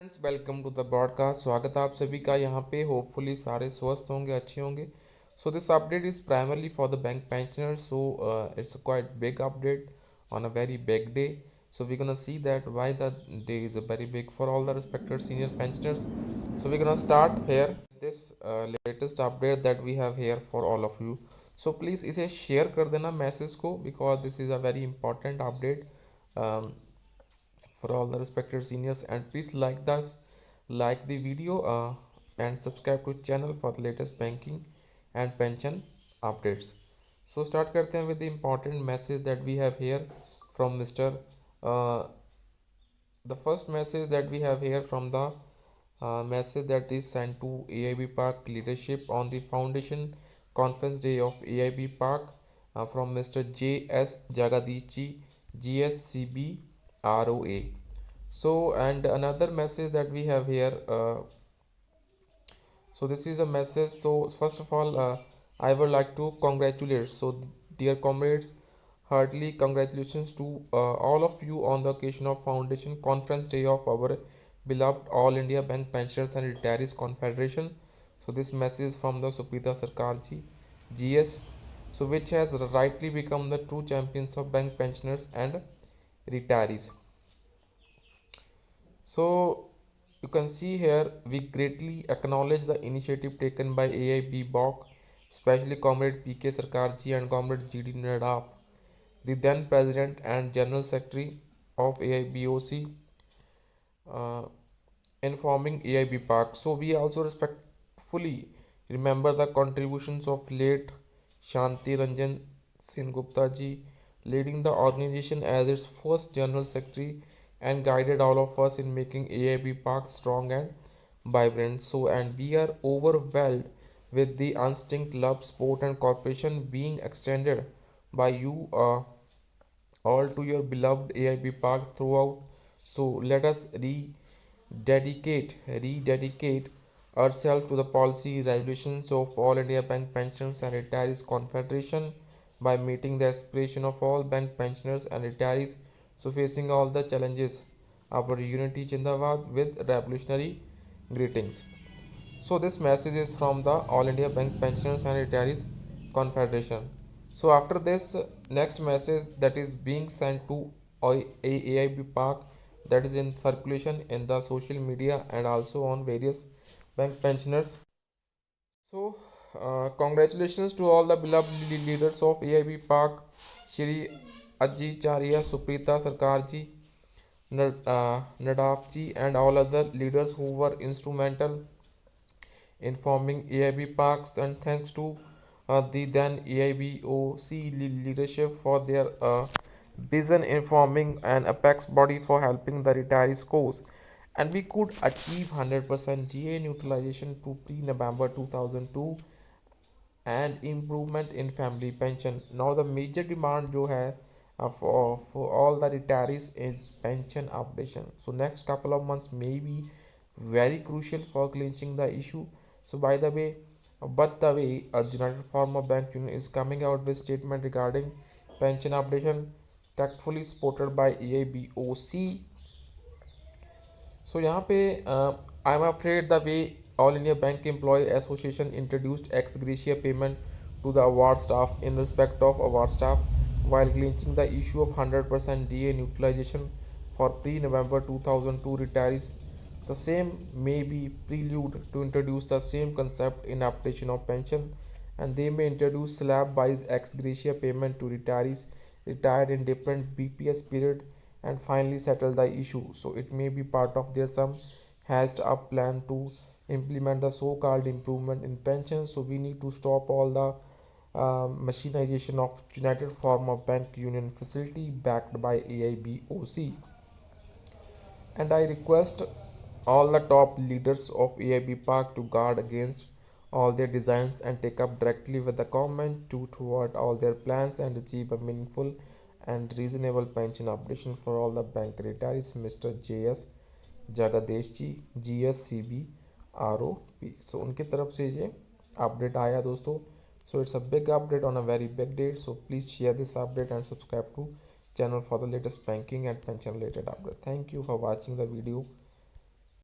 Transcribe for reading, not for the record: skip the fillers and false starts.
Friends, welcome to the broadcast. स्वागत है आप सभी का यहाँ पे। होपफुली सारे स्वस्थ होंगे, अच्छे होंगे। So this update is primarily for the bank pensioners. So it's a quite big update on a very big day. So we're gonna see that why the day is a very big for all the respected senior pensioners. So we're gonna start here this latest update that we have here for all of you. So please इसे share कर देना message को, because this is a very important update. Um, for all the respected seniors, and please like the video and subscribe to channel for the latest banking and pension updates. So start करते हैं with the important message that we have here from Mr. uh, the first message that we have here from the message that is sent to AIB Park leadership on the foundation conference day of AIB Park from Mr. J.S. Jagadichi, GSCB ROA. So, and another message that we have here. So this is a message. So first of all, I would like to congratulate. So dear comrades, heartily congratulations to all of you on the occasion of Foundation Conference Day of our beloved All India Bank Pensioners and Retirees Confederation. So this message from the Suprita Sarkarji, GS, so which has rightly become the true champions of bank pensioners and retirees. So you can see here we greatly acknowledge the initiative taken by AIB BOC, especially Comrade PK Sarkarji and Comrade GD Nadaf, the then President and General Secretary of AIBOC, uh, informing AIB Park. So we also respectfully remember the contributions of late Shanti Ranjan Singh Gupta ji, leading the organization as its first General Secretary and guided all of us in making AIB Park strong and vibrant. So, and we are overwhelmed with the unstinct love, support, and cooperation being extended by you all to your beloved AIB Park throughout. So, let us rededicate ourselves to the policy resolutions of All India Bank Pensioners and Retirees Confederation by meeting the aspiration of all bank pensioners and retirees, so facing all the challenges. Our unity Jindabad with revolutionary greetings. So this message is from the All India Bank Pensioners and Retirees Confederation. So after this, next message that is being sent to AIB Park, that is in circulation in the social media and also on various bank pensioners. So congratulations to all the beloved leaders of AIB Park, Shri Ajicharya Suprita Sarkarji, Nadafji, and all other leaders who were instrumental informing AIB Parks, and thanks to the then AIBOC leadership for their vision informing an apex body for helping the retirees cause, and we could achieve 100% GA neutralization to pre-November 2002 and improvement in family pension. Now the major demand जो है for all the retirees is pension updation. So next couple of months may be very crucial for clinching the issue. So by the way, but the way United Farmer Bank Union is coming out with statement regarding pension updation, tactfully supported by AIBOC. So यहाँ पे I'm afraid the way All India Bank Employee Association introduced ex gratia payment to the award staff in respect of award staff while clinching the issue of 100% DA neutralization for pre-November 2002 retirees. The same may be prelude to introduce the same concept in application of pension, and they may introduce slab-wise ex gratia payment to retirees retired in different BPS period and finally settle the issue. So it may be part of their some hatched up plan to implement the so-called improvement in pensions. So we need to stop all the machinization of United Farmer Bank Union facility backed by AIBOC. And I request all the top leaders of AIB Park to guard against all their designs and take up directly with the government to thwart all their plans and achieve a meaningful and reasonable pension updation for all the bank retirees. Mr. JS Jagdish ji GSCB ROP. सो उनकी तरफ से ये update आया दोस्तों. So it's a big update on a very big date. So please share this update and subscribe to channel for the latest banking and pension related update. Thank you for watching the video.